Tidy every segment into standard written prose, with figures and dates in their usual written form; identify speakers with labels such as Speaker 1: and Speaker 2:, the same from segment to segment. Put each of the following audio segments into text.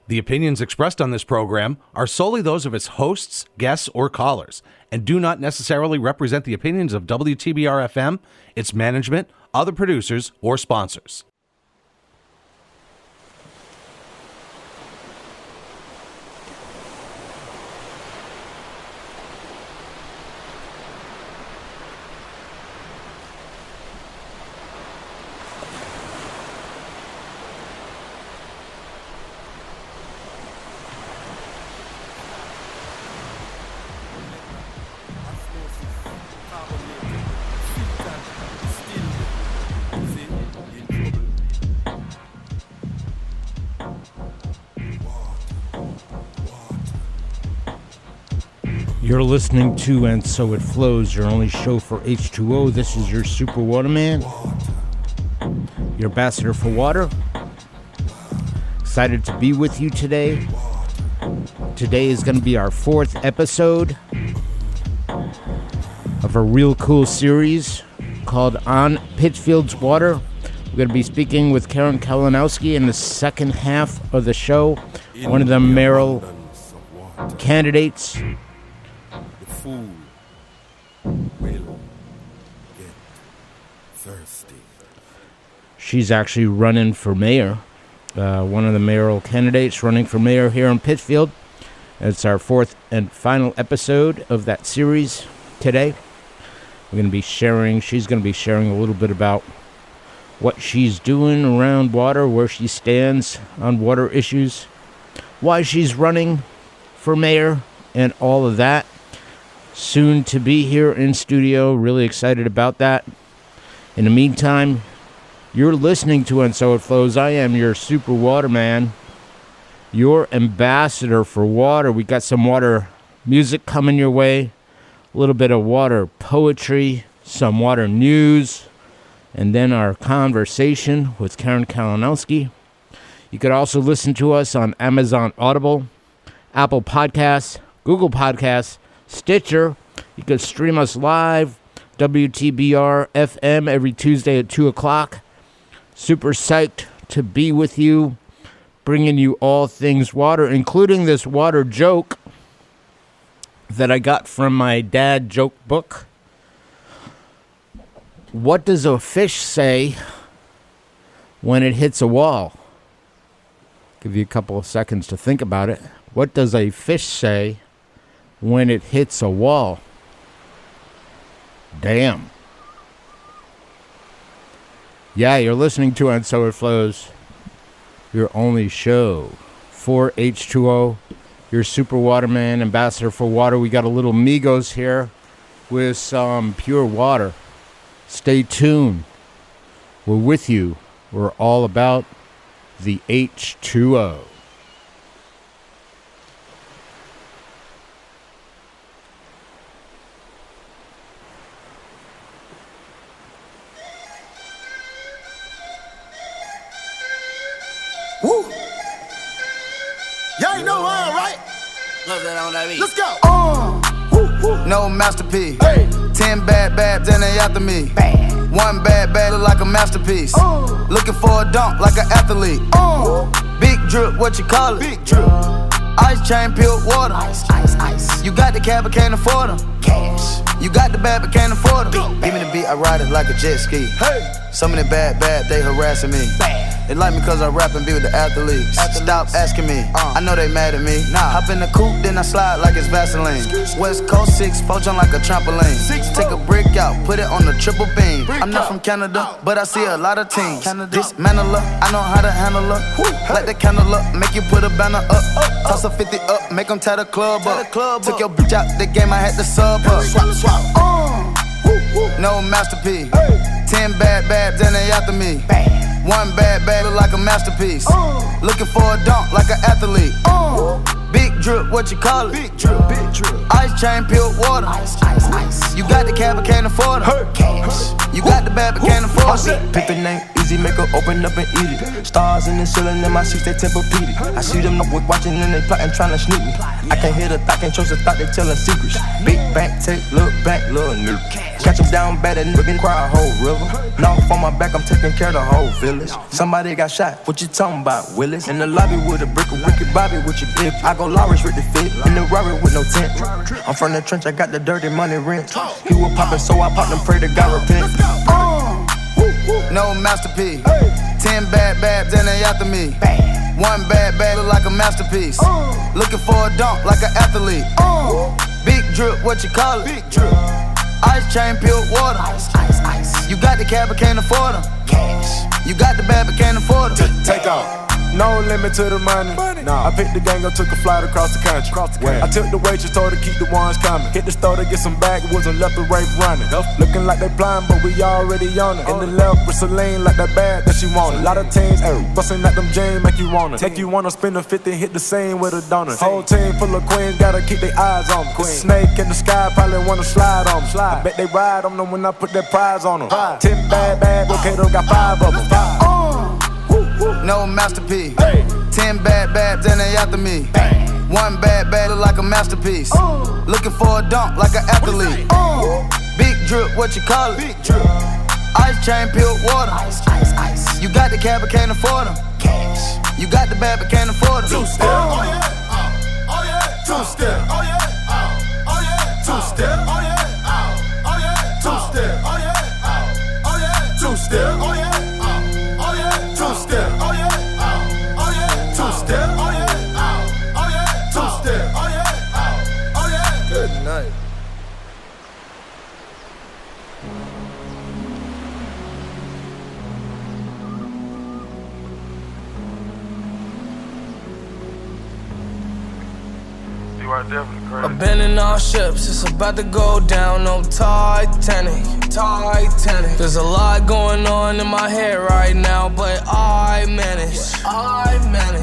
Speaker 1: The opinions expressed on this program are solely those of its hosts, guests, or callers, and do not necessarily represent the opinions of WTBR-FM, its management, other producers, or sponsors.
Speaker 2: You're listening to And So It Flows, your only show for H2O. This is your Super Waterman, your ambassador for water. Excited to be with you today. Today is going to be our 4th episode of a real cool series called On Pittsfield's Water. We're going to be speaking with Karen Kalinowsky in the second half of the show, one of the mayoral candidates.
Speaker 3: Fool will get thirsty.
Speaker 2: She's actually running for mayor, one of the mayoral candidates running for mayor here in Pittsfield. It's our 4th and final episode of that series today. She's going to be sharing a little bit about what she's doing around water, where she stands on water issues, why she's running for mayor, and all of that. Soon to be here in studio. Really excited about that. In the meantime, you're listening to And So It Flows. I am your Super Waterman, your ambassador for water. We got some water music coming your way, a little bit of water poetry, some water news, and then our conversation with Karen Kalinowsky. You could also listen to us on Amazon Audible, Apple Podcasts, Google Podcasts, Stitcher. You can stream us live, WTBR-FM, every Tuesday at 2 o'clock. Super psyched to be with you, bringing you all things water, including this water joke that I got from my dad joke book. What does a fish say when it hits a wall? Give you a couple of seconds to think about it. What does a fish say when it hits a wall? Damn. Yeah, you're listening to And So It Flows, your only show for H2O, your Super Waterman, ambassador for water. We got a little Migos here with some pure water. Stay tuned. We're with you. We're all about the H2O.
Speaker 3: Woo! Y'all ain't know why, right? Let's go.
Speaker 4: No masterpiece.
Speaker 3: Hey.
Speaker 4: 10 bad babs and they after me.
Speaker 3: Bad.
Speaker 4: One bad look like a masterpiece. Looking for a dunk like an athlete. Big drip, what you call it?
Speaker 3: Big drip.
Speaker 4: Ice chain, pure water.
Speaker 3: Ice.
Speaker 4: You got the cab, but can't afford them.
Speaker 3: Cash.
Speaker 4: You got the bad, but can't afford them.
Speaker 3: Go.
Speaker 4: Give me the beat, I ride it like a jet ski.
Speaker 3: Hey.
Speaker 4: Some of the bad, they harassing me.
Speaker 3: Bad.
Speaker 4: They like me cause I rap and be with the athletes. Stop asking me, I know they mad at me. Hop in the coupe, then I slide like it's Vaseline. West Coast 6, poach on like a trampoline. Take a brick out, put it on the triple beam. I'm not from Canada, but I see a lot of teams. Dismantle her, I know how to handle her. Light the candle up, make you put a banner up. Toss a 50 up, make them tie the club up. Took your bitch out the game, I had to sub her. No masterpiece. 10 bad babs and they after me. One bad look like a masterpiece. Looking for a dunk like an athlete. Big drip, what you call it?
Speaker 3: Big drip.
Speaker 4: Ice chain, pure water.
Speaker 3: Ice.
Speaker 4: You got the cab, but can't afford it.
Speaker 3: Cash.
Speaker 4: You got the bad, but can't afford it.
Speaker 5: Pick the name, easy, make her open up and eat it. Stars in the ceiling in my seats, they Tempur-Pedic. I see them up with watching and they plotting, trying to sneak me. I can't hear the thought, can't trust the thought, they telling secrets. Big bank, take, look back, little nigga. Catch him down bad, that nigga cry a whole river. Now on my back, I'm taking care of the whole village. Somebody got shot, what you talking about, Willis? In the lobby with a brick of Ricky Bobby with your bitch. I go Lawrence with the fit, in the Rari with no tent. I'm from the trench, I got the dirty money rent. He was poppin', so I popped and pray to God repent.
Speaker 4: No masterpiece. 10 bad babs and they after me. One bad bag look like a masterpiece. Looking for a dunk like an athlete. Big drip, what you call it? Big drip. Ice chain, pure water. Ice, ice, ice. You got the cab but can't afford them. Cash. You got the bad but can't afford them.
Speaker 6: Take off. No limit to the money. Nah. I picked the gang up, took a flight across the country. I took the waitress, told her keep the ones coming. Hit the store to get some backwoods and left the rape running. Looking like they blind, but we already on it. In the left with Celine, like that bag that she wanted. A lot of teams, bustin' at them jeans, make you wanna. Make you wanna spend a 50, hit the same with a donut. Whole team full of queens, gotta keep their eyes on me. Snake in the sky, probably wanna slide on me. I bet they ride on them when I put that prize on them. 10 bad, okay, though got 5 of them.
Speaker 4: No masterpiece. 10 bad babs and they after me. One bad bag look like a masterpiece. Looking for a dunk like an athlete. Big drip, what you call it? Big drip. Ice chain, pure water. Ice, ice, ice. You got the cab but can't afford them. Cash. You got the bad but can't afford them.
Speaker 3: 2 step. Oh yeah. Oh yeah. 2 step. Oh yeah. Oh yeah. 2 step. Oh yeah. Oh yeah. 2 step. Oh yeah. Oh yeah. 2 step. Oh yeah. Oh yeah. 2 step. Oh yeah. Oh yeah. 2 step. Oh yeah. Oh yeah. 2 step. Oh yeah. Oh yeah.
Speaker 6: Good night.
Speaker 7: I've been in all ships, it's about to go down, no Titanic. There's a lot going on in my head right now, but I manage.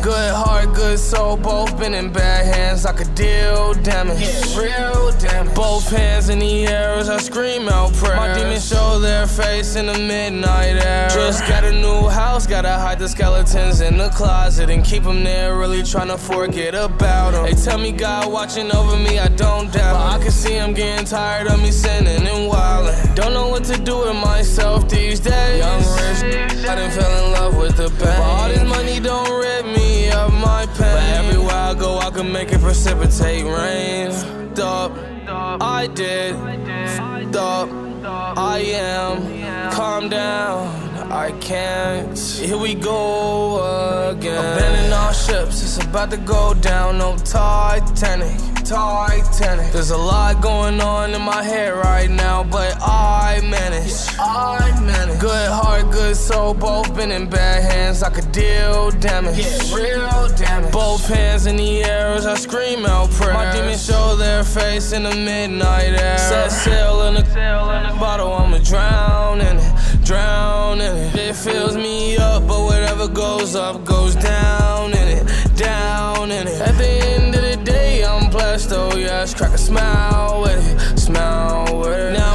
Speaker 7: Good heart, good soul, both been in bad hands. I could deal damage, real damage. Both hands in the air as I scream out prayers. My demons show their face in the midnight air. Just got a new house, gotta hide the skeletons in the closet and keep them there, really trying to forget about them. They tell me God watching over me, I don't doubt. But I can see I'm getting tired of me sinning and wildin'. Don't know what to do with myself these days. Young rich, I done fell in love with the pain. But all this money don't rid me of my pain. But everywhere I go, I can make it precipitate rain. Up, I did. Up, I am. Calm down, I can't. Here we go again. I've been in all ships, it's about to go down, no Titanic. There's a lot going on in my head right now, but I manage. Good heart, good soul, both been in bad hands. I could deal damage, real damage. Both hands in the air as I scream out prayers. My demons show their face in the midnight air. Set sail in a bottle, I'ma drown in it. It fills me up, but whatever goes up goes down in it. At the end of the day, I'm blessed, oh yes. Crack a smile with it. Now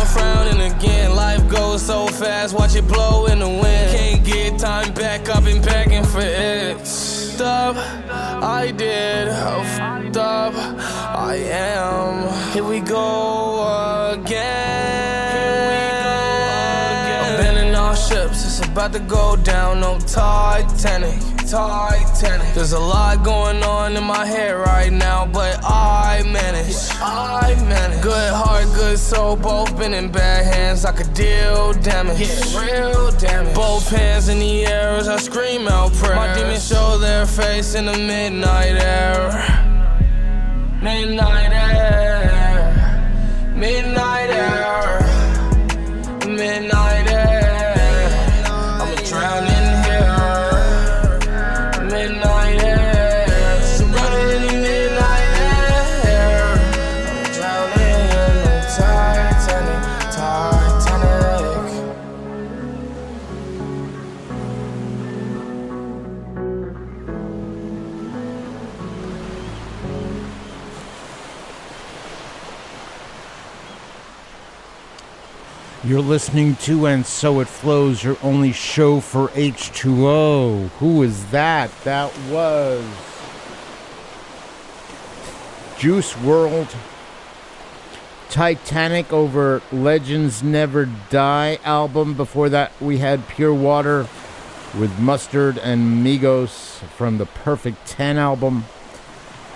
Speaker 7: I'm frowning again. Life goes so fast, watch it blow in the wind. Can't get time back, I've been begging for it. Up, I did. F***ed up, I am. Here we go again. I've been in all ships, it's about to go down, no Titanic. There's a lot going on in my head right now, but I manage. Good heart, good soul, both been in bad hands. I could deal damage, real damage. Both hands in the air as I scream out prayers. My demons show their face in the midnight air. Midnight air. Midnight air. Midnight air. I'm drowning. Midnight air, surrounded in the midnight air. I'm drowning in the Titanic.
Speaker 2: You're listening to And So It Flows, your only show for H2O. Who was that? That was Juice WRLD Titanic over Legends Never Die album. Before that, we had Pure Water with Mustard and Migos from the Perfect 10 album.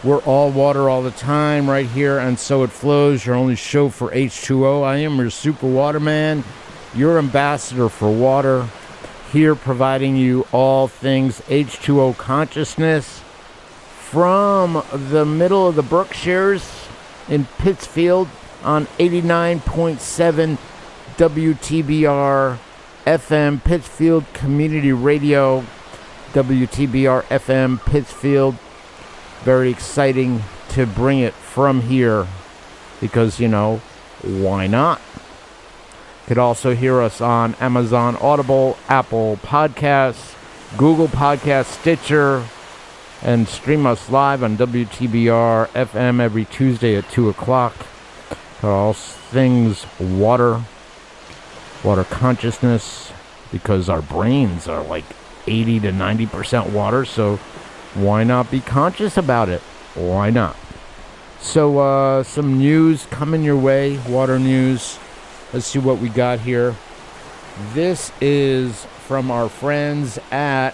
Speaker 2: We're all water all the time right here, and So It Flows, your only show for H2O. I am your super waterman, your ambassador for water, here providing you all things H2O consciousness from the middle of the Berkshires in Pittsfield on 89.7 WTBR-FM, Pittsfield Community Radio, WTBR-FM, Pittsfield. Very exciting to bring it from here because, why not? You could also hear us on Amazon Audible, Apple Podcasts, Google Podcasts, Stitcher, and stream us live on WTBR-FM every Tuesday at 2 o'clock. All things water consciousness, because our brains are like 80 to 90% water, so why not be conscious about it? Why not? So some news coming your way, water news. Let's see what we got here. This is from our friends at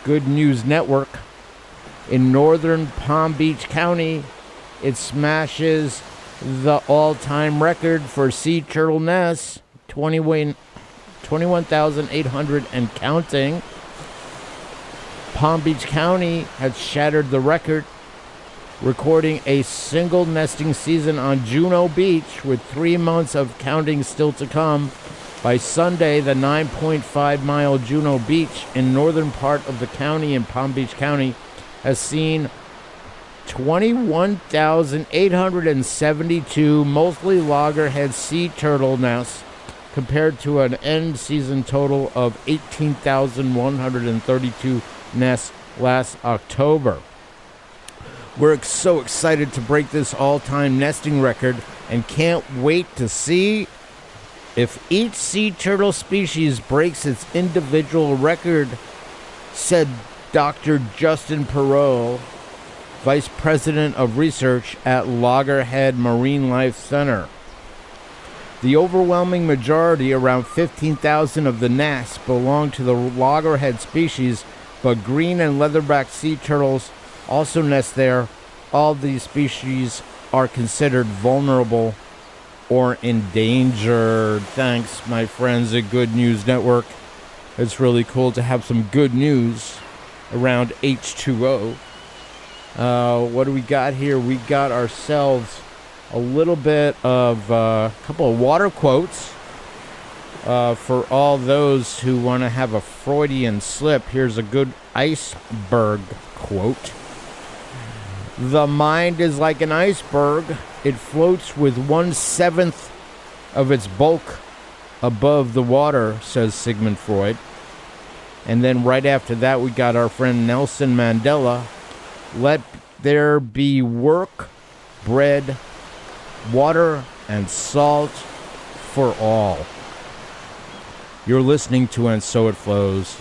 Speaker 2: Good News Network. In northern Palm Beach County, it smashes the all-time record for sea turtle nests, 21,800 and counting. Palm Beach County has shattered the record, recording a single nesting season on Juno Beach with 3 months of counting still to come. By Sunday, the 9.5-mile Juno Beach in northern part of the county in Palm Beach County has seen 21,872 mostly loggerhead sea turtle nests, compared to an end season total of 18,132 nests last October. We're so excited to break this all-time nesting record and can't wait to see if each sea turtle species breaks its individual record, said Dr. Justin Perot, Vice President of Research at Loggerhead Marine Life Center. The overwhelming majority, around 15,000 of the nests, belong to the loggerhead species, but green and leatherback sea turtles also nest there. All these species are considered vulnerable or endangered. Thanks, my friends at Good News Network. It's really cool to have some good news around H2O. What do we got here? We got ourselves a little bit of a couple of water quotes for all those who want to have a Freudian slip. Here's a good iceberg quote. The mind is like an iceberg. It floats with 1/7 of its bulk above the water, says Sigmund Freud. And then right after that, we got our friend Nelson Mandela. Let there be work, bread, water, and salt for all. You're listening to And So It Flows,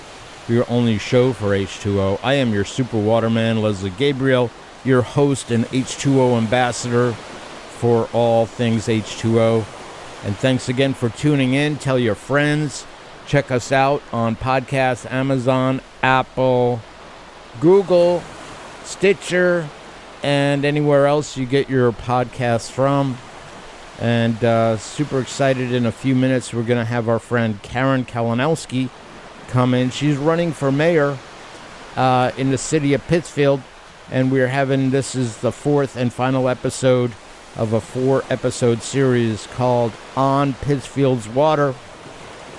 Speaker 2: your only show for H2O. I am your super waterman, Leslie Gabriel, your host and H2O ambassador for all things H2O. And thanks again for tuning in. Tell your friends. Check us out on podcasts, Amazon, Apple, Google, Stitcher, and anywhere else you get your podcasts from. And super excited, in a few minutes we're going to have our friend Karen Kalinowsky come in. She's running for mayor in the city of Pittsfield, and this is the fourth and final episode of a 4-episode series called On Pittsfield's Water,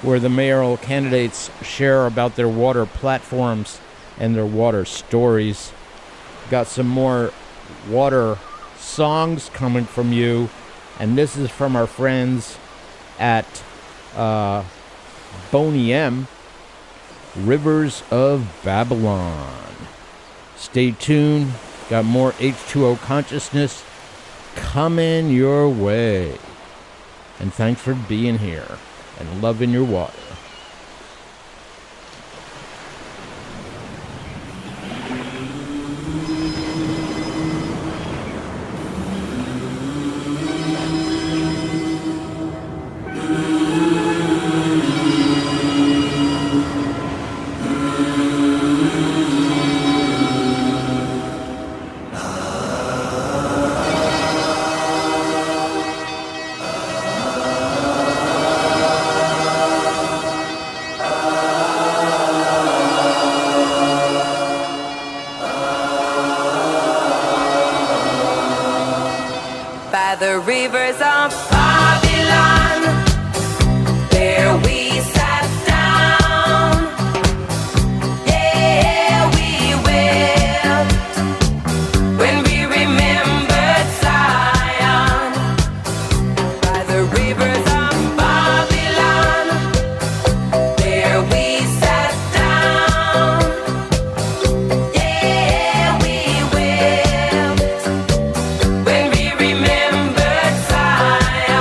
Speaker 2: where the mayoral candidates share about their water platforms and their water stories. Got some more water songs coming from you, and this is from our friends at Boney M, Rivers of Babylon. Stay tuned. Got more H2O consciousness coming your way. And thanks for being here and loving your water.
Speaker 8: the rivers of Babylon. There we sat down. Yeah, we wept when we remembered Zion. By the rivers of Babylon, there we sat down. Yeah, we wept when we remembered Zion.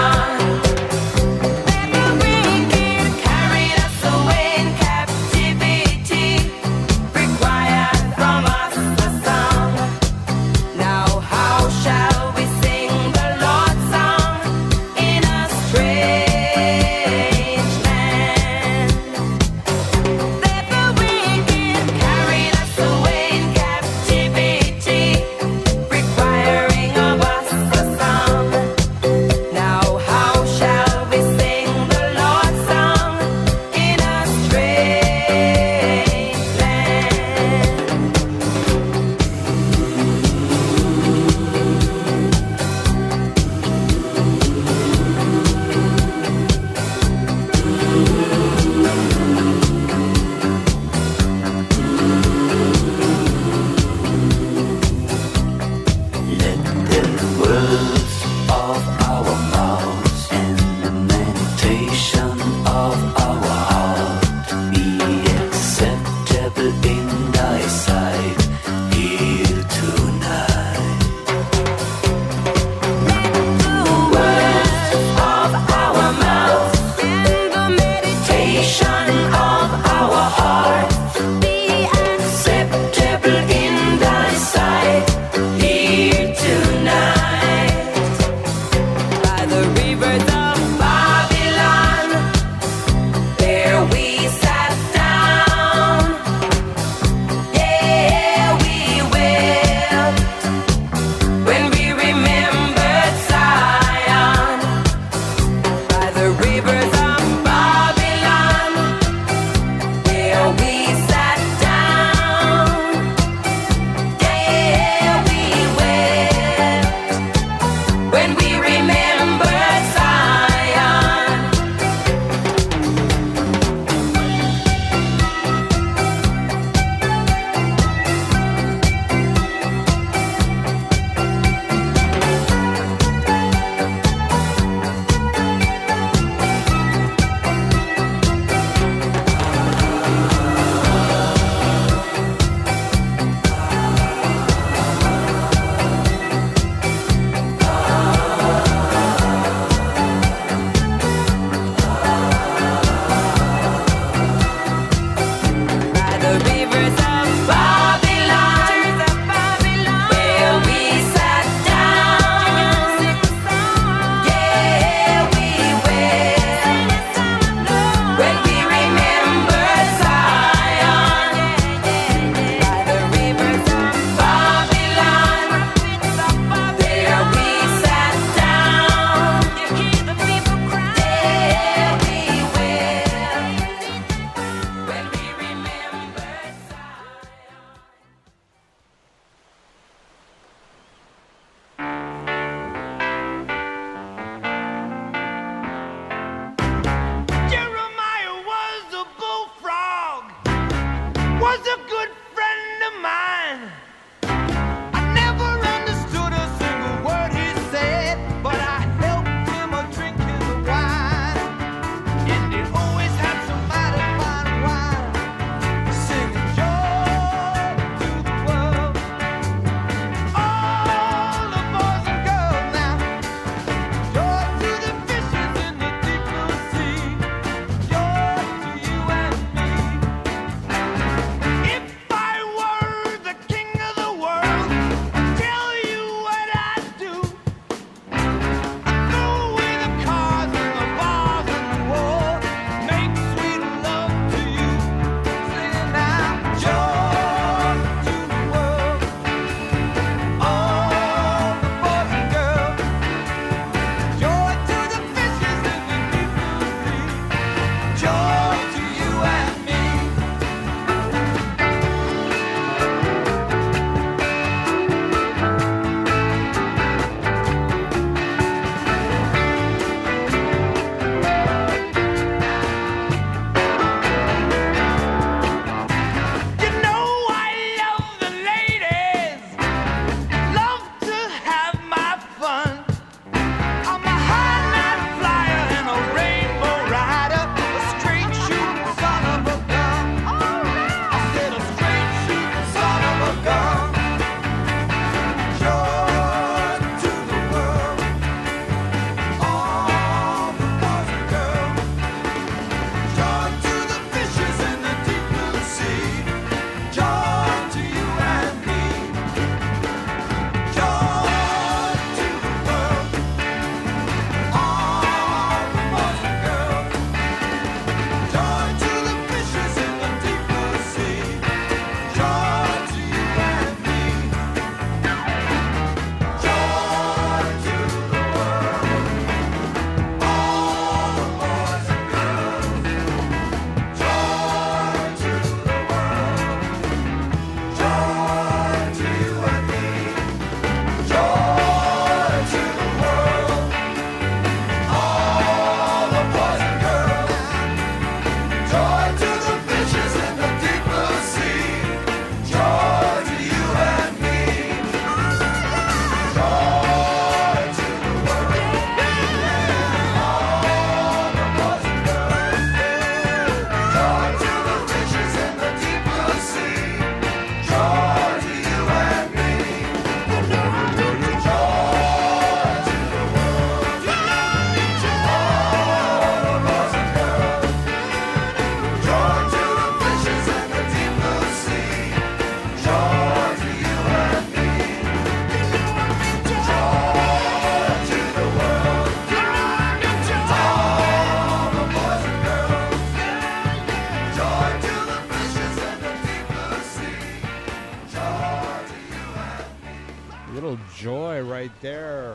Speaker 2: Little joy right there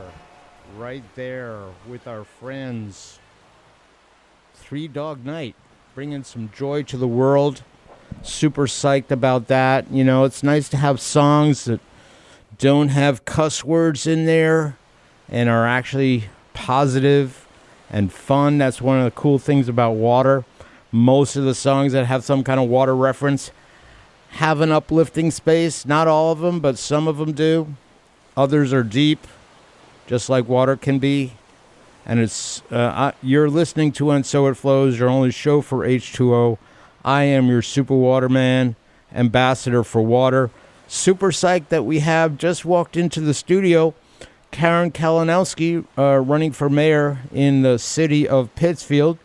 Speaker 2: with our friends. Three Dog Night, bringing some joy to the world. Super psyched about that. You know, it's nice to have songs that don't have cuss words in there and are actually positive and fun. That's one of the cool things about water. Most of the songs that have some kind of water reference have an uplifting space. Not all of them, but some of them do. Others are deep, just like water can be. And it's you're listening to And So It Flows, your only show for H2O. I am your super waterman, ambassador for water. Super psyched that we have just walked into the studio Karen Kalinowsky, running for mayor in the city of Pittsfield.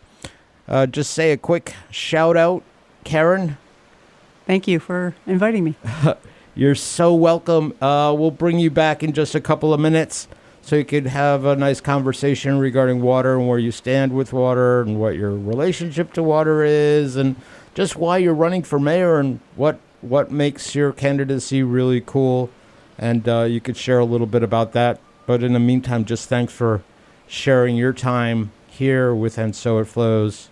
Speaker 2: Just say a quick shout out, Karen.
Speaker 9: Thank you for inviting me.
Speaker 2: You're so welcome. We'll bring you back in just a couple of minutes so you could have a nice conversation regarding water and where you stand with water and what your relationship to water is and just why you're running for mayor and what makes your candidacy really cool. And you could share a little bit about that. But in the meantime, just thanks for sharing your time here with And So It Flows,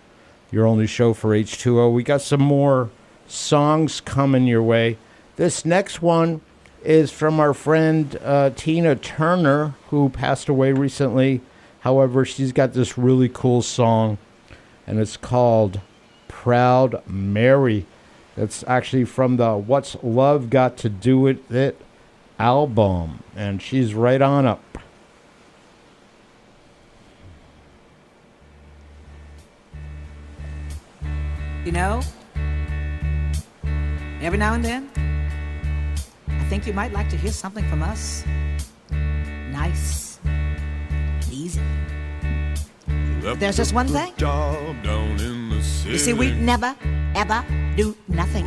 Speaker 2: your only show for H2O. We got some more songs coming your way. This next one is from our friend Tina Turner, who passed away recently. However, she's got this really cool song, and it's called Proud Mary. It's actually from the What's Love Got to Do With It album, and she's right on up.
Speaker 10: You know, every now and then, I think you might like to hear something from us. Nice, easy. But there's just one thing. You see, we never, ever do nothing.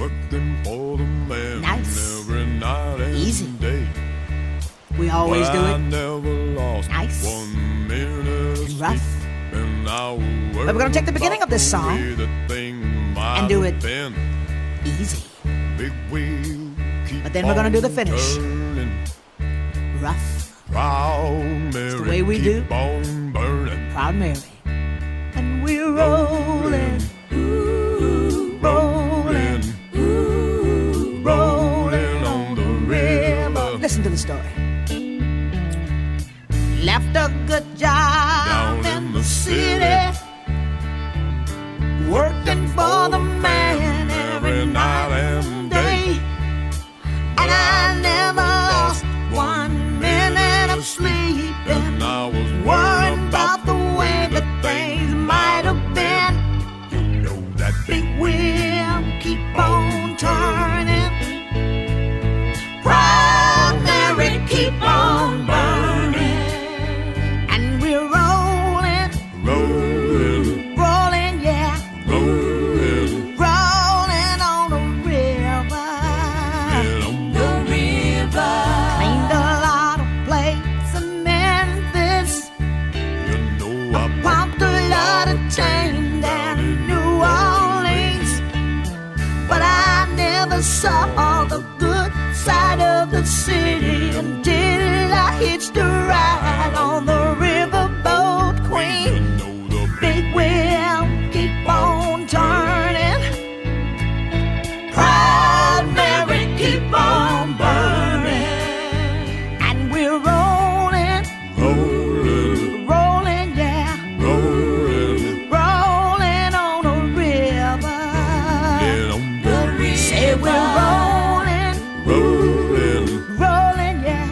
Speaker 10: Nice, easy. We always do it nice and rough. But we're going to take the beginning of this song and do it easy. But then we're going to do the finish rough. It's the way we do Proud Mary. And we're rolling, ooh, rolling, ooh, rolling on the river. Listen to the story. Left a good job in the city, working for the man every night and day. And I never lost 1 minute of sleep. And I was worried about the way that things might have been. You know that big wheel keep on turning. Proud Mary, keep on burning. And we're rolling, rolling, rolling, yeah, rolling, rolling on the river. The river cleaned a lot of plates in Memphis. You know I pumped a lot of chain down in New Orleans. But I never saw the good side of the city until I hitched a ride on the riverboat queen. Big wheel keep on turning. Proud Mary, keep on burning. And we're rolling, rolling, rolling, yeah, rolling, rolling on the river. The river. Say we're rolling, rolling, rolling, yeah,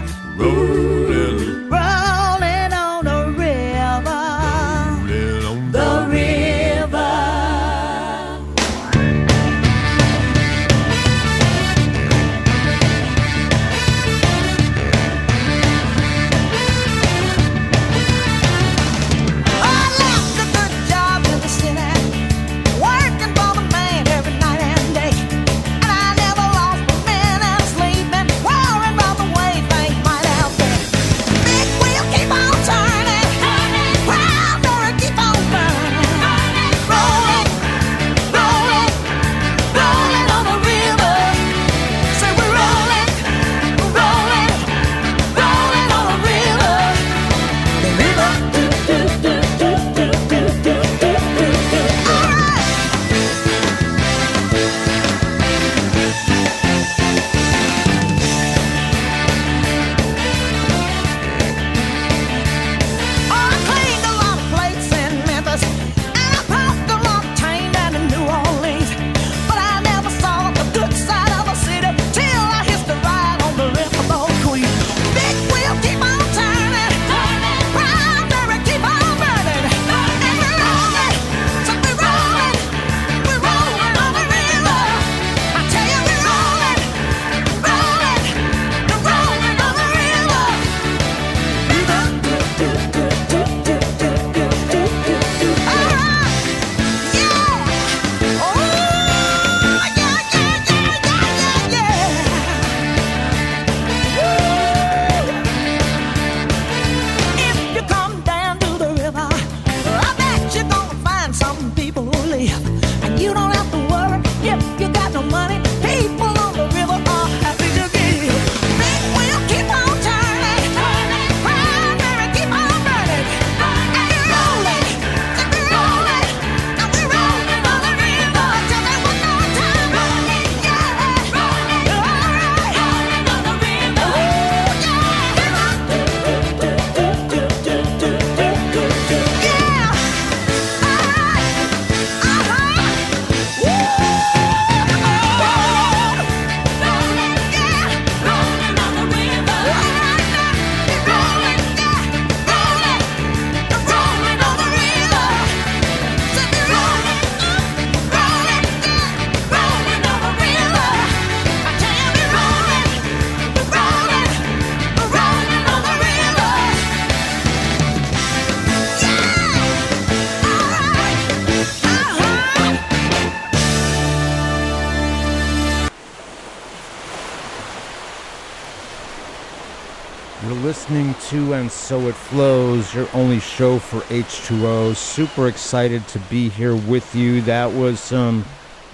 Speaker 2: You're listening to And So It Flows, your only show for H2O. Super excited to be here with you. That was some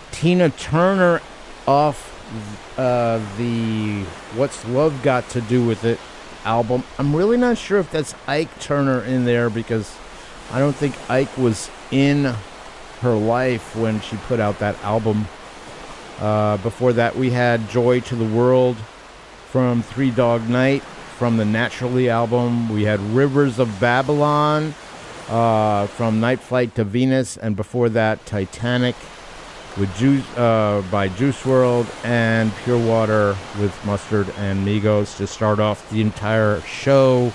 Speaker 2: Tina Turner off the What's Love Got to Do With It album. I'm really not sure if that's Ike Turner in there, because I don't think Ike was in her life when she put out that album. Before that, we had Joy to the World from Three Dog Night from the Naturally album. We had Rivers of Babylon from Night Flight to Venus, and before that, Titanic with by Juice WRLD, and Pure Water with Mustard and Migos to start off the entire show.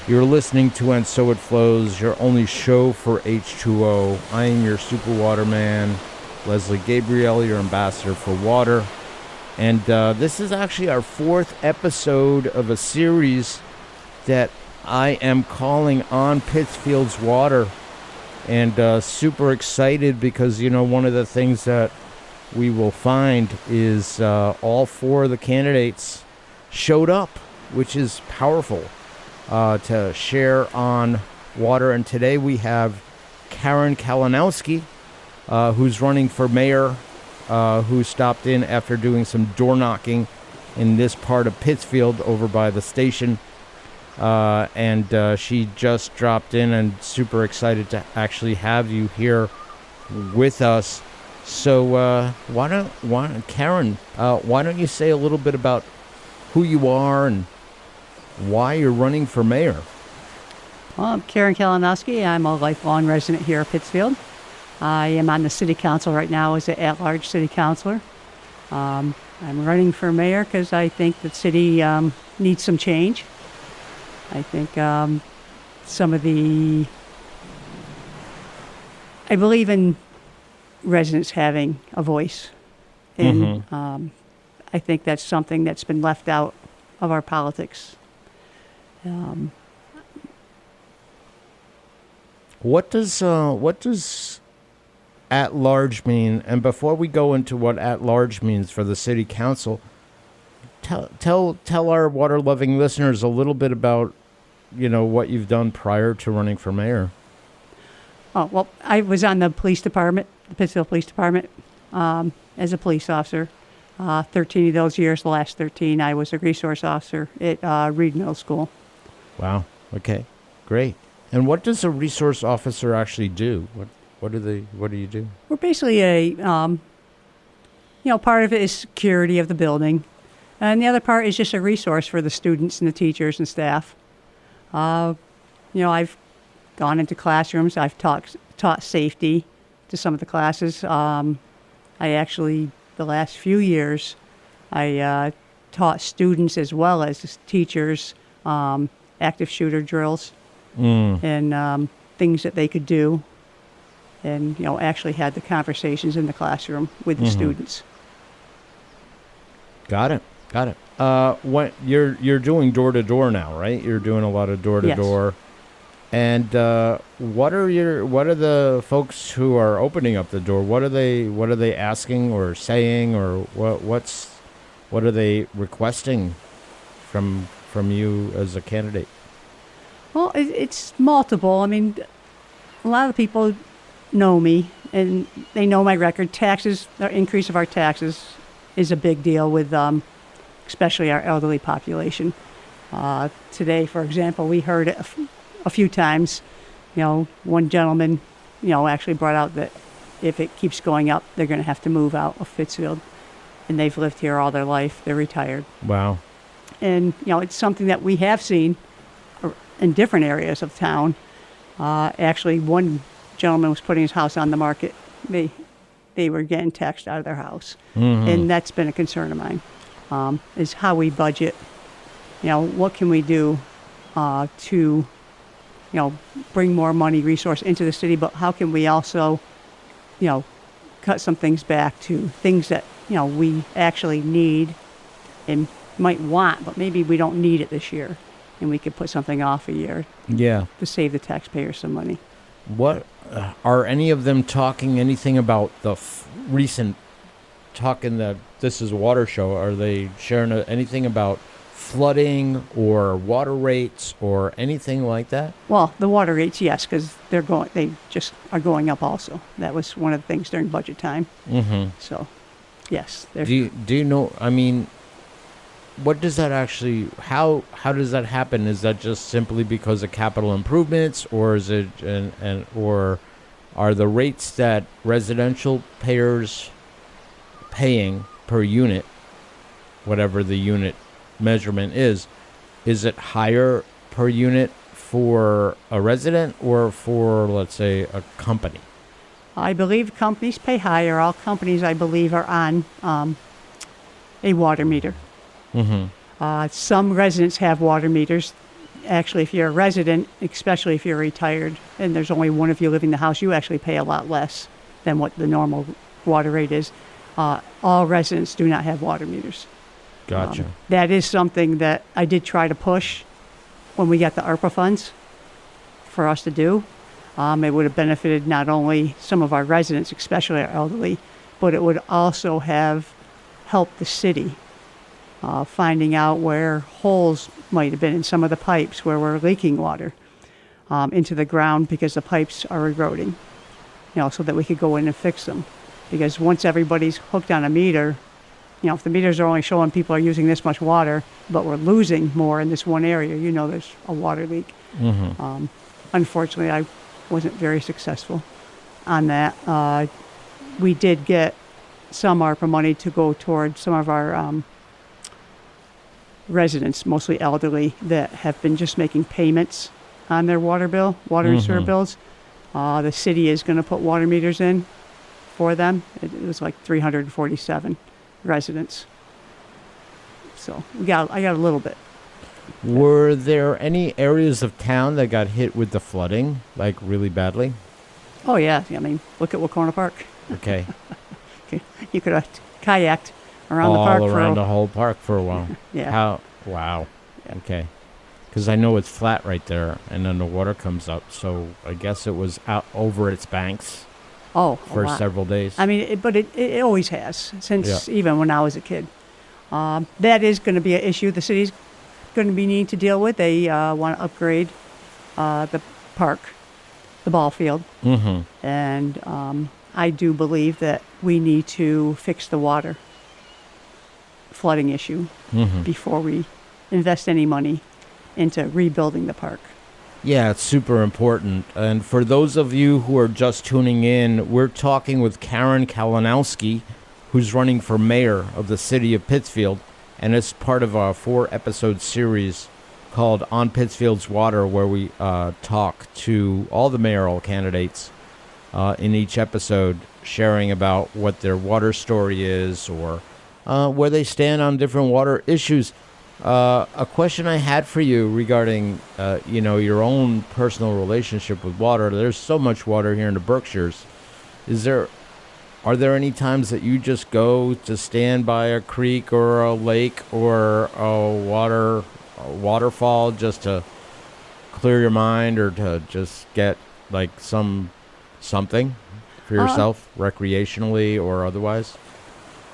Speaker 2: You're listening to And So It Flows, your only show for H2O. I am your super waterman, Leslie Gabriel, your ambassador for water. And this is actually our 4th episode of a series that I am calling On Pittsfield's Water. And super excited because, you know, one of the things that we will find is all 4 of the candidates showed up, which is powerful to share on water. And today we have Karen Kalinowsky, who's running for mayor, who stopped in after doing some door knocking in this part of Pittsfield over by the station. And she just dropped in, and super excited to actually have you here with us. So Karen, why don't you say a little bit about who you are and why you're running for mayor?
Speaker 9: Well, I'm Karen Kalinowsky. I'm a lifelong resident here at Pittsfield. I am on the city council right now as an at-large city councilor. I'm running for mayor because I think the city needs some change. I think I believe in residents having a voice. And I think that's something that's been left out of our politics.
Speaker 2: What does at large mean? And before we go into what at large means for the city council, tell our water loving listeners a little bit about, you know, what you've done prior to running for mayor.
Speaker 9: Oh, well, I was on the police department, the Pittsfield Police Department, as a police officer. 13 of those years, the last 13, I was a resource officer at Reed Middle School. Wow.
Speaker 2: Okay. Great. And what does a resource officer actually do? What do you do?
Speaker 9: We're basically part of it is security of the building, and the other part is just a resource for the students and the teachers and staff. I've gone into classrooms. I've taught safety to some of the classes. I actually, the last few years, I taught students as well as teachers active shooter drills and things that they could do, and actually had the conversations in the classroom with the students. Got it.
Speaker 2: What you're doing door to door now, right? You're doing a lot of door to door. And what are the folks who are opening up the door? What are they asking or saying, or what are they requesting from you as a candidate?
Speaker 9: Well, it's multiple. I mean, a lot of people know me and they know my record. Taxes, the increase of our taxes is a big deal with especially our elderly population. Today, for example, we heard it a few times. One gentleman, actually brought out that if it keeps going up, they're going to have to move out of Pittsfield. And they've lived here all their life. They're retired. Wow. And, it's something that we have seen in different areas of town. Actually, one gentleman was putting his house on the market. They were getting taxed out of their house. And that's been a concern of mine, is how we budget. What can we do to bring more money, resource into the city, but how can we also, cut some things back to things that, we actually need and might want, but maybe we don't need it this year, and we could put something off a year. Yeah. To save the taxpayers some money.
Speaker 2: What are any of them talking anything about the recent talk in the This Is Water show? Are they sharing anything about flooding or water rates or anything like that?
Speaker 9: Well, the water rates, yes, because they just are going up also. That was one of the things during budget time.
Speaker 2: Mm-hmm.
Speaker 9: So, yes.
Speaker 2: Do you know, I mean, what does that actually, how does that happen? Is that just simply because of capital improvements, or is it, or are the rates that residential payers paying per unit, whatever the unit measurement is it higher per unit for a resident or for, let's say, a company?
Speaker 9: I believe companies pay higher. All companies, I believe, are on a water meter.
Speaker 2: Mm-hmm.
Speaker 9: Some residents have water meters. Actually, if you're a resident, especially if you're retired, and there's only one of you living in the house, you actually pay a lot less than what the normal water rate is. All residents do not have water meters.
Speaker 2: Gotcha.
Speaker 9: That is something that I did try to push when we got the ARPA funds for us to do. It would have benefited not only some of our residents, especially our elderly, but it would also have helped the city finding out where holes might have been in some of the pipes where we're leaking water into the ground because the pipes are eroding, so that we could go in and fix them. Because once everybody's hooked on a meter, if the meters are only showing people are using this much water, but we're losing more in this one area, there's a water leak.
Speaker 2: Mm-hmm.
Speaker 9: Unfortunately, I wasn't very successful on that. We did get some ARPA money to go toward some of our residents, mostly elderly, that have been just making payments on their water and sewer bills. The city is going to put water meters in for them. It was like 347 residents. So I got a little bit.
Speaker 2: Were there any areas of town that got hit with the flooding, like really badly?
Speaker 9: Oh yeah, I mean, look at Wacona Park.
Speaker 2: Okay.
Speaker 9: You could have kayaked around the park
Speaker 2: all around the whole park for a while.
Speaker 9: Yeah.
Speaker 2: Wow.
Speaker 9: Yeah.
Speaker 2: Okay. Because I know it's flat right there, and then the water comes up. So I guess it was out over its banks. For several days.
Speaker 9: I mean, but it always has since even when I was a kid. That is going to be an issue the city's going to be needing to deal with. They want to upgrade the park, the ball field, and I do believe that we need to fix the water flooding issue before we invest any money into rebuilding the park.
Speaker 2: Yeah, it's super important. And for those of you who are just tuning in, we're talking with Karen Kalinowsky, who's running for mayor of the city of Pittsfield. And it's part of a 4-episode series called On Pittsfield's Water, where we talk to all the mayoral candidates in each episode, sharing about what their water story is or where they stand on different water issues. A question I had for you regarding, your own personal relationship with water. There's so much water here in the Berkshires. Are there any times that you just go to stand by a creek or a lake or a waterfall just to clear your mind or to just get like something for yourself, recreationally or otherwise?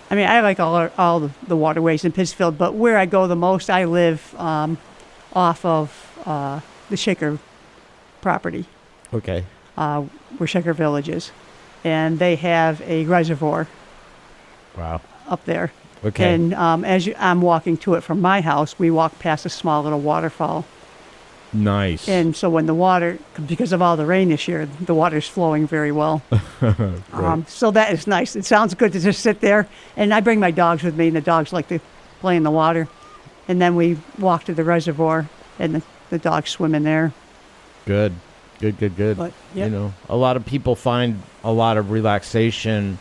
Speaker 9: I mean, I like all the waterways in Pittsfield, but where I go the most, I live off of the Shaker property.
Speaker 2: Okay.
Speaker 9: Where Shaker Village is. And they have a reservoir.
Speaker 2: Wow.
Speaker 9: Up there.
Speaker 2: Okay.
Speaker 9: And I'm walking to it from my house, we walk past a small little waterfall.
Speaker 2: Nice.
Speaker 9: And so when the water, because of all the rain this year, the water's flowing very well.
Speaker 2: Right.
Speaker 9: So that is nice. It sounds good to just sit there. And I bring my dogs with me, and the dogs like to play in the water. And then we walk to the reservoir, and the dogs swim in there.
Speaker 2: Good. But,
Speaker 9: yeah.
Speaker 2: A lot of people find a lot of relaxation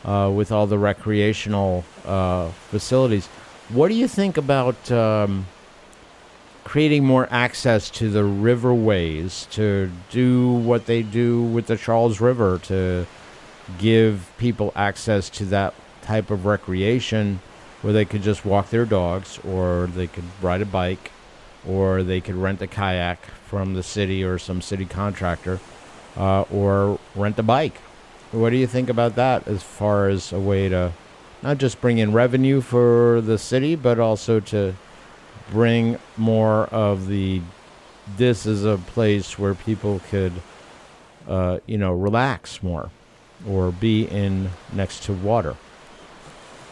Speaker 2: with all the recreational facilities. What do you think about creating more access to the riverways to do what they do with the Charles River, to give people access to that type of recreation where they could just walk their dogs, or they could ride a bike, or they could rent a kayak from the city or some city contractor, or rent a bike? What do you think about that as far as a way to not just bring in revenue for the city, but also to bring more of this is a place where people could, relax more or be next to water.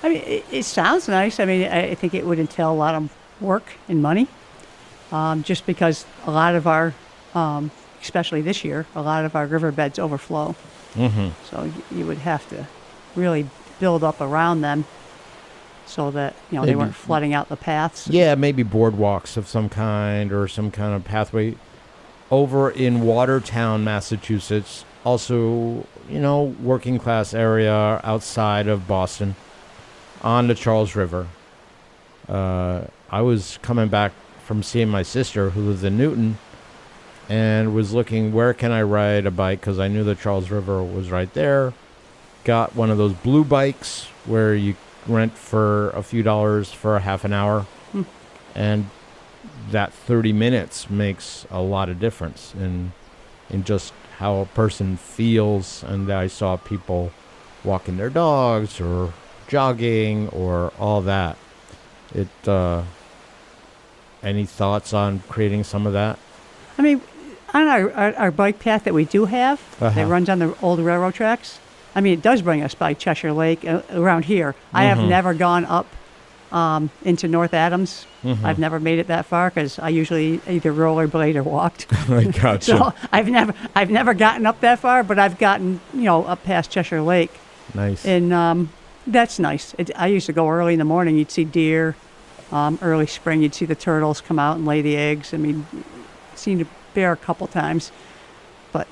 Speaker 9: I mean, it sounds nice. I mean, I think it would entail a lot of work and money, just because a lot of our, especially this year, a lot of our riverbeds overflow.
Speaker 2: Mm-hmm.
Speaker 9: So you would have to really build up around them so that, they weren't flooding out the paths.
Speaker 2: Yeah, maybe boardwalks of some kind or some kind of pathway. Over in Watertown, Massachusetts, also, working class area outside of Boston on the Charles River. I was coming back from seeing my sister who lives in Newton and was looking, where can I ride a bike? Because I knew the Charles River was right there. Got one of those blue bikes where you rent for a few dollars for a half an hour. And that 30 minutes makes a lot of difference in just how a person feels. And I saw people walking their dogs or jogging or all that. Any thoughts on creating some of that?
Speaker 9: I mean, on our bike path that we do have, that runs on the old railroad tracks, I mean, it does bring us by Cheshire Lake around here. I have never gone up into North Adams. I've never made it that far because I usually either rollerblade or walked.
Speaker 2: I gotcha.
Speaker 9: So I've never gotten up that far, but I've gotten up past Cheshire Lake.
Speaker 2: Nice.
Speaker 9: And that's nice. I used to go early in the morning. You'd see deer. Early spring, you'd see the turtles come out and lay the eggs. I mean, seen a bear a couple times, but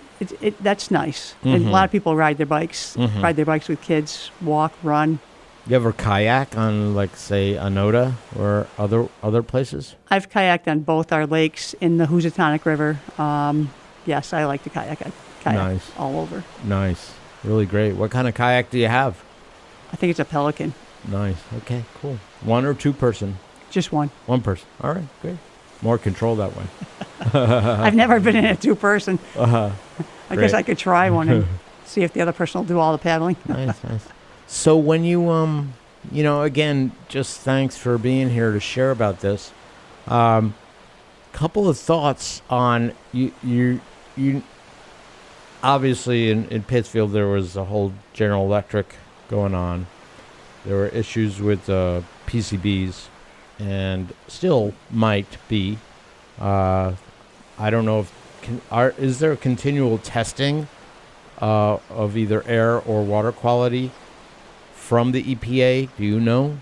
Speaker 9: that's nice. And a lot of people ride their bikes with kids, walk, run.
Speaker 2: You ever kayak on, like, say, Onoda or other places?
Speaker 9: I've kayaked on both our lakes in the Housatonic River. Yes, I like to kayak. I kayak all over.
Speaker 2: Nice. Really great. What kind of kayak do you have?
Speaker 9: I think it's a Pelican.
Speaker 2: Nice. Okay, cool. One or two person?
Speaker 9: Just one.
Speaker 2: One person. All right, great. More control that way.
Speaker 9: I've never been in a two-person. I guess I could try one and see if the other person will do all the paddling.
Speaker 2: Nice. So when you, again, just thanks for being here to share about this. Couple of thoughts on you obviously in Pittsfield there was a whole General Electric going on. There were issues with PCBs, and still might be. I don't know if is there continual testing of either air or water quality from the EPA? Do you know?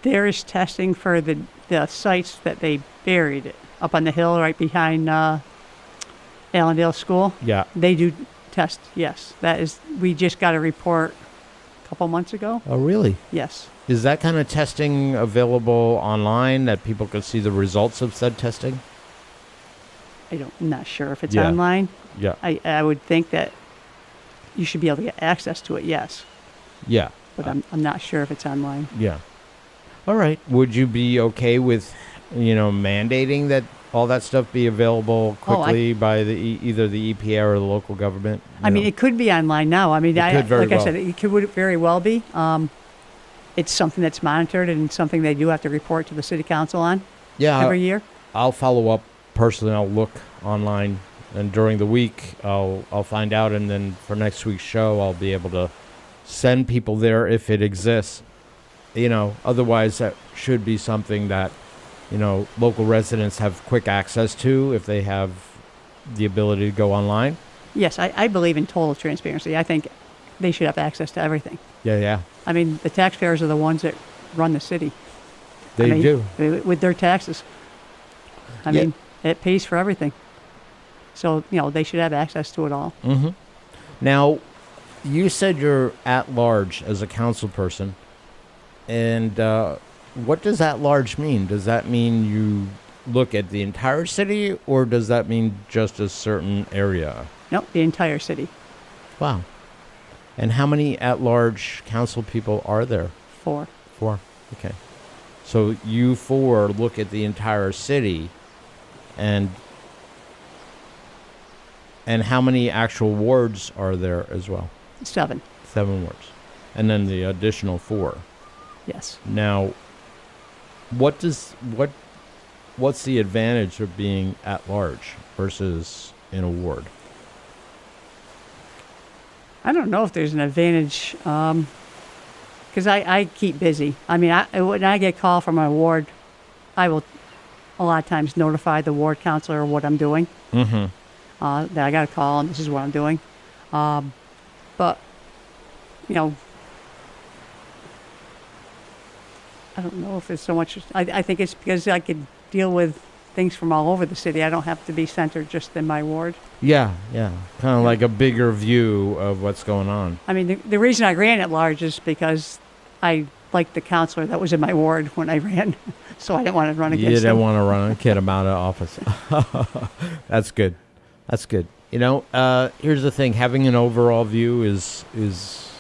Speaker 9: There is testing for the sites that they buried it up on the hill right behind Allendale School.
Speaker 2: Yeah.
Speaker 9: They do test, yes. We just got a report a couple months ago.
Speaker 2: Oh, really?
Speaker 9: Yes.
Speaker 2: Is that kind of testing available online that people can see the results of said testing?
Speaker 9: I'm not sure if it's online.
Speaker 2: Yeah.
Speaker 9: I would think that you should be able to get access to it, yes.
Speaker 2: Yeah.
Speaker 9: But I'm not sure if it's online.
Speaker 2: Yeah. All right. Would you be okay with, mandating that all that stuff be available quickly by either the EPA or the local government?
Speaker 9: I mean, it could be online now. I mean, I said, it could very well be. It's something that's monitored and something they do have to report to the city council on every year.
Speaker 2: I'll follow up personally. I'll look online, and during the week, I'll find out, and then for next week's show, I'll be able to send people there if it exists. Otherwise, that should be something that, local residents have quick access to if they have the ability to go online.
Speaker 9: Yes, I believe in total transparency. I think they should have access to everything.
Speaker 2: Yeah.
Speaker 9: I mean, the taxpayers are the ones that run the city.
Speaker 2: They do.
Speaker 9: With their taxes. I mean, it pays for everything. So, they should have access to it all.
Speaker 2: Mm-hmm. Now, you said you're at large as a council person. And what does at large mean? Does that mean you look at the entire city, or does that mean just a certain area?
Speaker 9: No, the entire city.
Speaker 2: Wow. And how many at-large council people are there?
Speaker 9: 4.
Speaker 2: 4. Okay. So you 4 look at the entire city, and how many actual wards are there as well?
Speaker 9: 7.
Speaker 2: 7 wards. And then the additional 4.
Speaker 9: Yes.
Speaker 2: Now, what what's the advantage of being at large versus in a ward?
Speaker 9: I don't know if there's an advantage, because I keep busy. I mean, when I get called from my ward, I will a lot of times notify the ward counselor of what I'm doing.
Speaker 2: Mm-hmm.
Speaker 9: That I got a call and this is what I'm doing. But, you know, I don't know if it's so much. I think it's because I could deal with things from all over the city. I don't have to be centered just in my ward.
Speaker 2: Yeah. Kind of like a bigger view of what's going on.
Speaker 9: I mean, the reason I ran at large is because I liked the counselor that was in my ward when I ran, so I didn't want to run against him.
Speaker 2: You didn't want to run a kid about an office. That's good. That's good. You know, here's the thing. Having an overall view is it's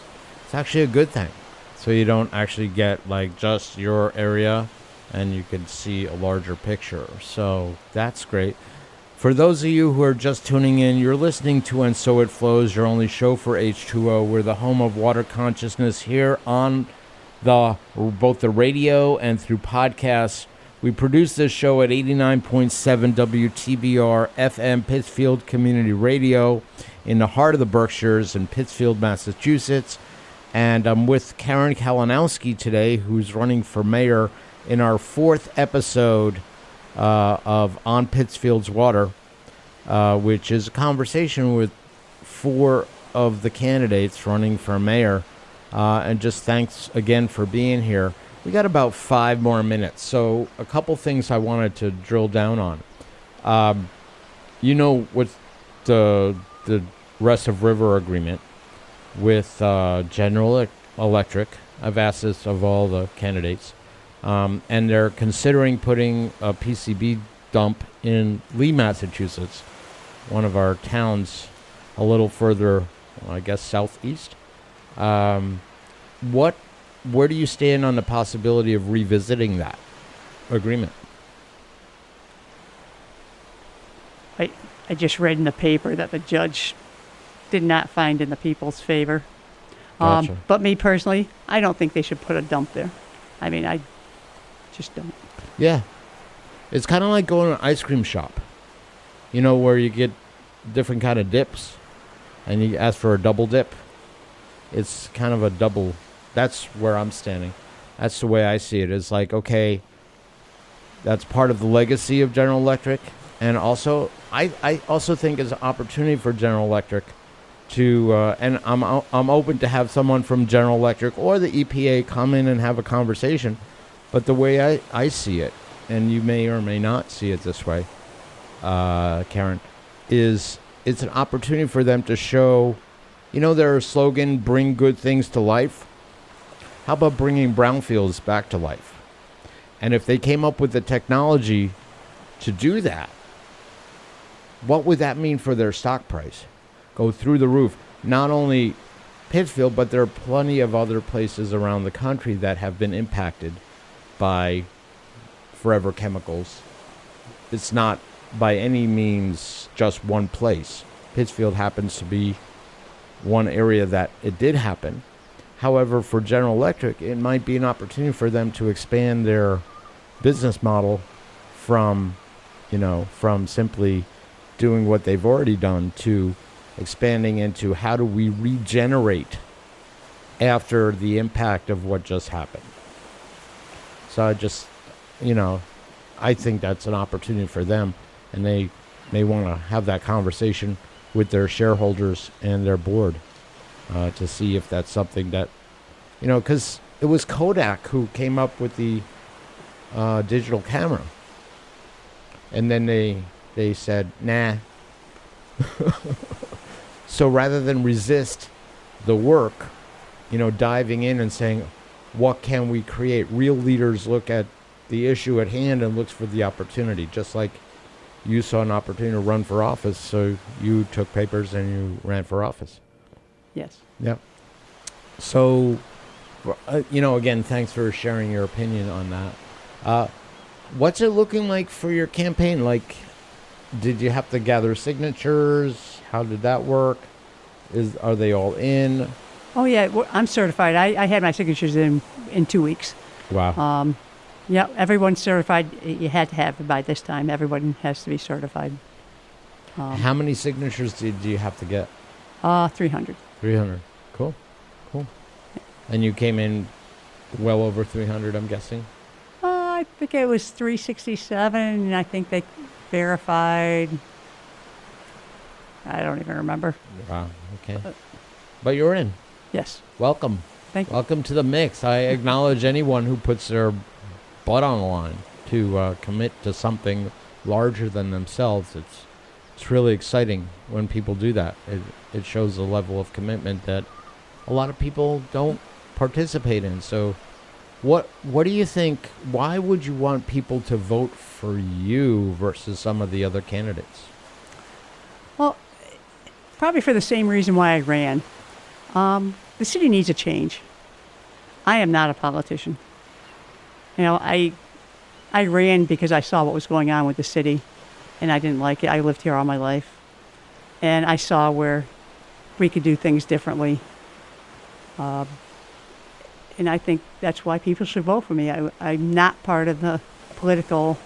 Speaker 2: actually a good thing. So you don't actually get like just your area and you can see a larger picture. So that's great. For those of you who are just tuning in, you're listening to And So It Flows, your only show for H2O. We're the home of water consciousness here on both the radio and through podcasts. We produce this show at 89.7 WTBR-FM Pittsfield Community Radio in the heart of the Berkshires in Pittsfield, Massachusetts. And I'm with Karen Kalinowsky today, who's running for mayor in our 4th episode of On Pittsfield's Water, which is a conversation with 4 of the candidates running for mayor. And just thanks again for being here. We got about 5 more minutes, so a couple things I wanted to drill down on. You know, with the Rest of River agreement with General Electric, I've asked this of all the candidates, and they're considering putting a PCB dump in Lee, Massachusetts, one of our towns a little further, I guess, southeast. Where do you stand on the possibility of revisiting that agreement?
Speaker 9: I just read in the paper that the judge did not find in the people's favor.
Speaker 2: Gotcha.
Speaker 9: But me personally, I don't think they should put a dump there. I mean, I just don't.
Speaker 2: Yeah. It's kind of like going to an ice cream shop, you know, where you get different kind of dips and you ask for a double dip. It's kind of a double. That's where I'm standing. That's the way I see it. It's like, okay, that's part of the legacy of General Electric. And also, I also think it's an opportunity for General Electric to, and I'm open to have someone from General Electric or the EPA come in and have a conversation. But the way I see it, and you may or may not see it this way, Karen, is it's an opportunity for them to show, you know, their slogan, bring good things to life. How about bringing brownfields back to life? And if they came up with the technology to do that, what would that mean for their stock price? Go through the roof. Not only Pittsfield, but there are plenty of other places around the country that have been impacted by forever chemicals. It's not by any means just one place. Pittsfield happens to be one area that it did happen. However, for General Electric, it might be an opportunity for them to expand their business model from simply doing what they've already done to expanding into how do we regenerate after the impact of what just happened. So I think that's an opportunity for them, and they may want to have that conversation with their shareholders and their board to see if that's something that, because it was Kodak who came up with the digital camera. And then they said, nah. So rather than resist the work, diving in and saying, what can we create? Real leaders look at the issue at hand and looks for the opportunity, just like you saw an opportunity to run for office, so you took papers and you ran for office.
Speaker 9: Yes.
Speaker 2: Yeah. So, again, thanks for sharing your opinion on that. What's it looking like for your campaign? Like, did you have to gather signatures? How did that work? Are they all in?
Speaker 9: Oh, yeah. I'm certified. I had my signatures in 2 weeks.
Speaker 2: Wow.
Speaker 9: Yeah, everyone's certified. You had to have it by this time. Everyone has to be certified.
Speaker 2: How many signatures do you have to get?
Speaker 9: 300.
Speaker 2: 300. Cool. And you came in well over 300, I'm guessing?
Speaker 9: I think it was 367, and I think they verified. I don't even remember.
Speaker 2: Wow, okay. But you're in.
Speaker 9: Yes.
Speaker 2: Welcome.
Speaker 9: Thank you.
Speaker 2: Welcome to the mix. I acknowledge anyone who puts their butt on the line to commit to something larger than themselves. It's really exciting when people do that. It shows a level of commitment that a lot of people don't participate in. So what do you think, why would you want people to vote for you versus some of the other candidates?
Speaker 9: Well, probably for the same reason why I ran. The city needs a change. I am not a politician. I ran because I saw what was going on with the city, and I didn't like it. I lived here all my life, and I saw where we could do things differently. And I think that's why people should vote for me. I'm not part of the political,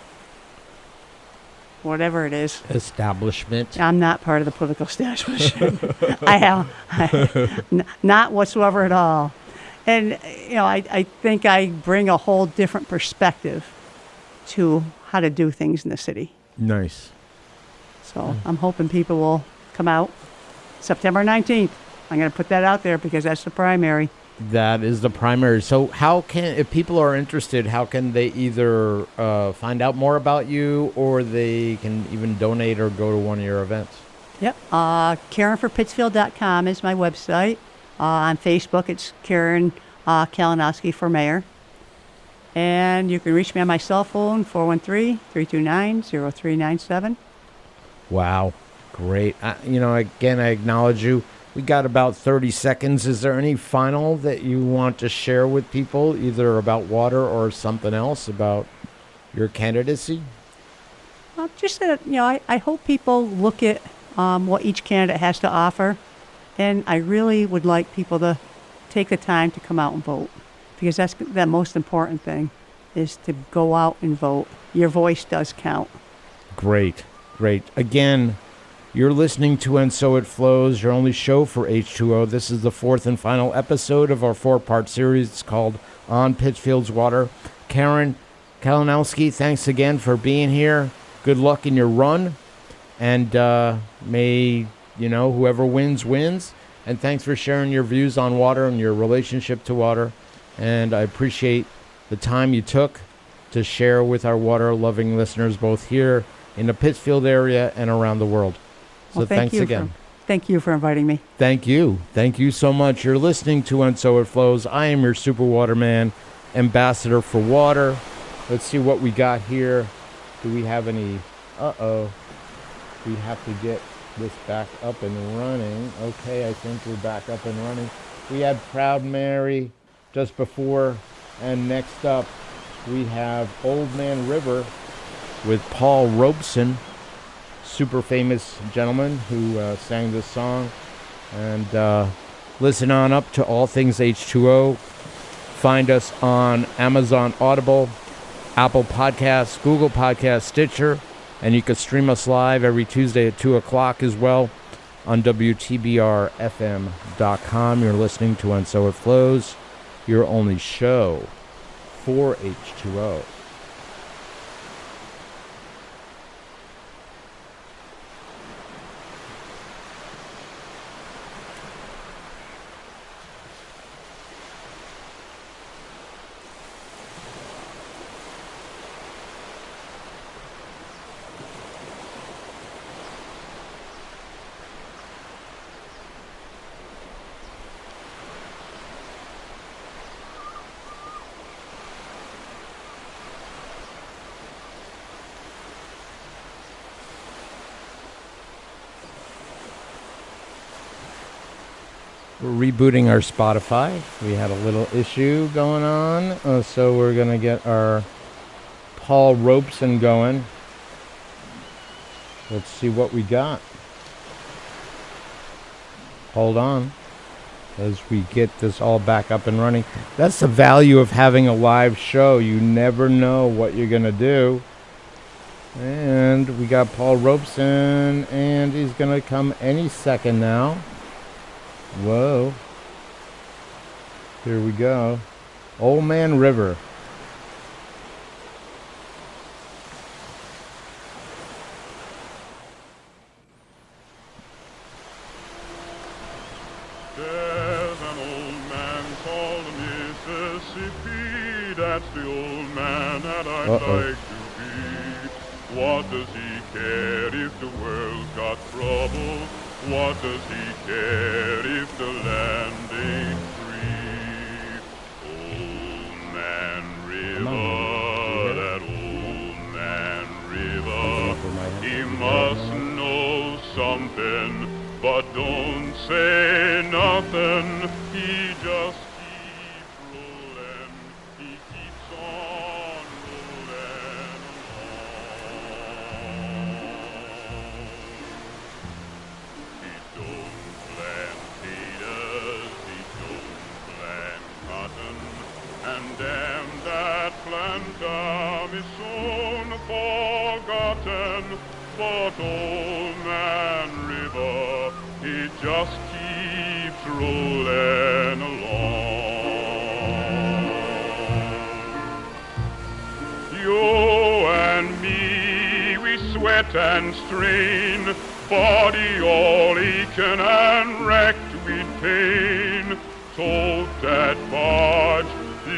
Speaker 9: whatever it is.
Speaker 2: Establishment.
Speaker 9: I'm not part of the political establishment. Not whatsoever at all. And, I think I bring a whole different perspective to how to do things in the city.
Speaker 2: Nice.
Speaker 9: So I'm hoping people will come out September 19th. I'm going to put that out there because that's the primary.
Speaker 2: That is the primary. So if people are interested, how can they either find out more about you, or they can even donate or go to one of your events?
Speaker 9: Yep. KarenForPittsfield.com is my website. On Facebook, it's Karen Kalinowsky for mayor. And you can reach me on my cell phone, 413-329-0397.
Speaker 2: Wow. Great. Again, I acknowledge you. We got about 30 seconds. Is there any final that you want to share with people, either about water or something else about your candidacy?
Speaker 9: Just that, I hope people look at what each candidate has to offer. And I really would like people to take the time to come out and vote, because that's the most important thing, is to go out and vote. Your voice does count.
Speaker 2: Great. Again, you're listening to And So It Flows, your only show for H2O. This is the fourth and final episode of our four-part series. It's called On Pittsfield's Water. Karen Kalinowsky, thanks again for being here. Good luck in your run. And may, whoever wins, wins. And thanks for sharing your views on water and your relationship to water. And I appreciate the time you took to share with our water-loving listeners, both here in the Pittsfield area and around the world. So thanks again.
Speaker 9: Thank you for inviting me.
Speaker 2: Thank you. Thank you so much. You're listening to And So It Flows. I am your super waterman, ambassador for water. Let's see what we got here. Do we have any? We have to get this back up and running. Okay, I think we're back up and running. We had Proud Mary just before, and next up we have Old Man River with Paul Robeson, super famous gentleman who sang this song. And listen on up to all things H2O. Find us on Amazon Audible, Apple Podcasts, Google Podcasts, Stitcher, and you can stream us live every Tuesday at 2 o'clock as well on WTBR-FM.com. You're listening to And So It Flows, your only show for H2O. We're rebooting our Spotify. We had a little issue going on, so we're going to get our Paul Robeson going. Let's see what we got. Hold on. as we get this all back up and running. That's the value of having a live show. You never know what you're going to do. And we got Paul Robeson, and he's going to come any second now. Whoa. Here we go. Old Man River.
Speaker 11: There's an old man called Mississippi. That's the old man that I'd like to be. What does he care if the world's got trouble? What does he care if the land ain't free? Old Man River, that old man River, he must know something, but don't say nothing. He just keeps rolling. He keeps on rolling along. He don't plant potatoes, he don't plant cotton, and damn that planter is soon forgotten. But old Man River, he just keeps rolling along. You and me, we sweat and strain, body all aching and wrecked with pain. Tote that barge,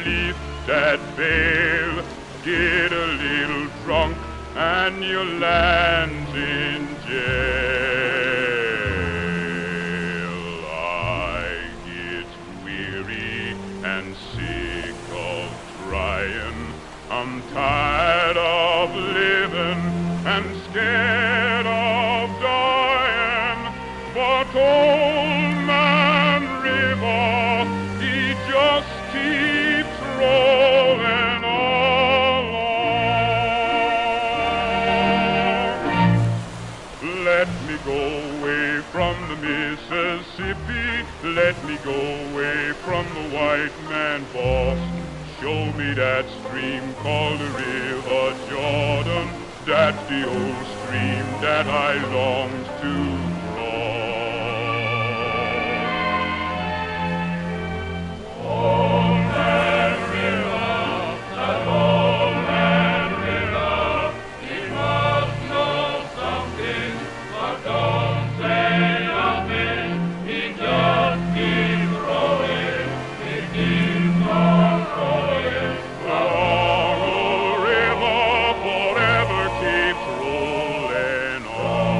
Speaker 11: lift that bale, get a little drunk, and you land in jail. I get weary and sick of trying. I'm tired of living and scared of dying. But old Man River, he just keeps rolling along. Let me go away from the Mississippi. Let me go away from the white man boss. Show me that stream called the River Jordan. That's the old stream that I longed to cross. Old Man River, that old Man River, he must know something, but don't say nothing. He just keeps rolling, he keeps on rolling. The old river forever keeps rolling on.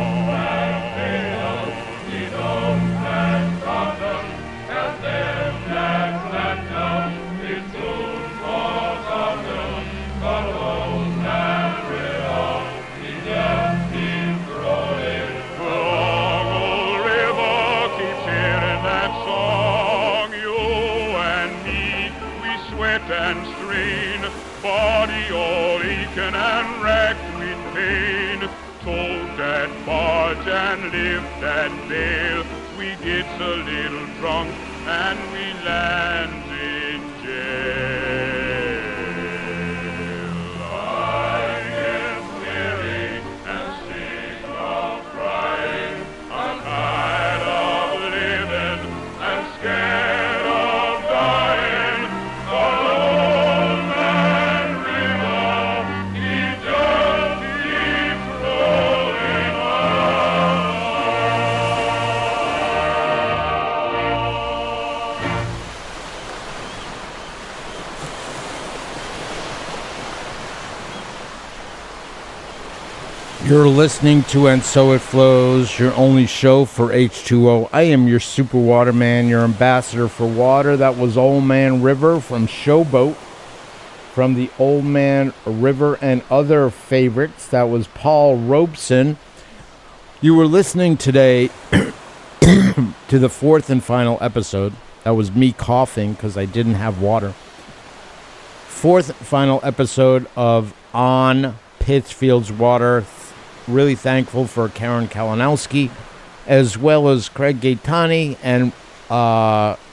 Speaker 11: He don't plant cotton, and then that planter is soon forgotten. But old Man River, he just keeps rolling. The old river keeps hearing that song. You and me, we sweat and strain, body all aching and racked with pain. Tote that barge and lift that bale, we gets a little drunk and we lands in jail. I get weary and sick of crying. I'm tired of living and scared of dying. But old Man River, he just keeps rolling along.
Speaker 2: You're listening to And So It Flows, your only show for H2O. I am your super waterman, your ambassador for water. That was Old Man River from Showboat, from the Old Man River and other favorites. That was Paul Robeson. You were listening today to the fourth and final episode. That was me coughing because I didn't have water. Fourth and final episode of On Pittsfield's Water. Really thankful for Karen Kalinowsky, as well as Craig Gaetani and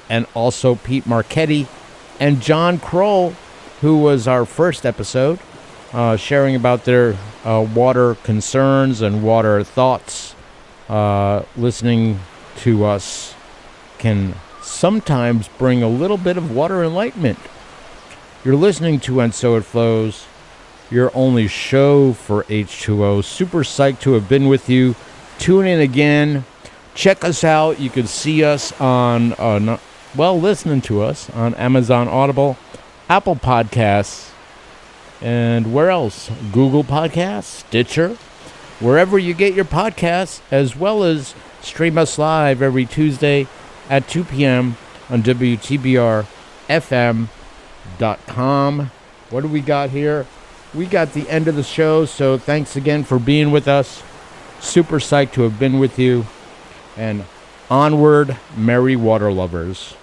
Speaker 2: and also Pete Marchetti and John Kroll, who was our first episode, sharing about their water concerns and water thoughts. Listening to us can sometimes bring a little bit of water enlightenment. You're listening to And So It Flows, your only show for H2O. Super psyched to have been with you. Tune in again. Check us out. You can see us on, listening to us on Amazon Audible, Apple Podcasts, and where else? Google Podcasts, Stitcher, wherever you get your podcasts, as well as stream us live every Tuesday at 2 p.m. on WTBR-FM.com. What do we got here? We got the end of the show, so thanks again for being with us. Super psyched to have been with you. And onward, merry water lovers.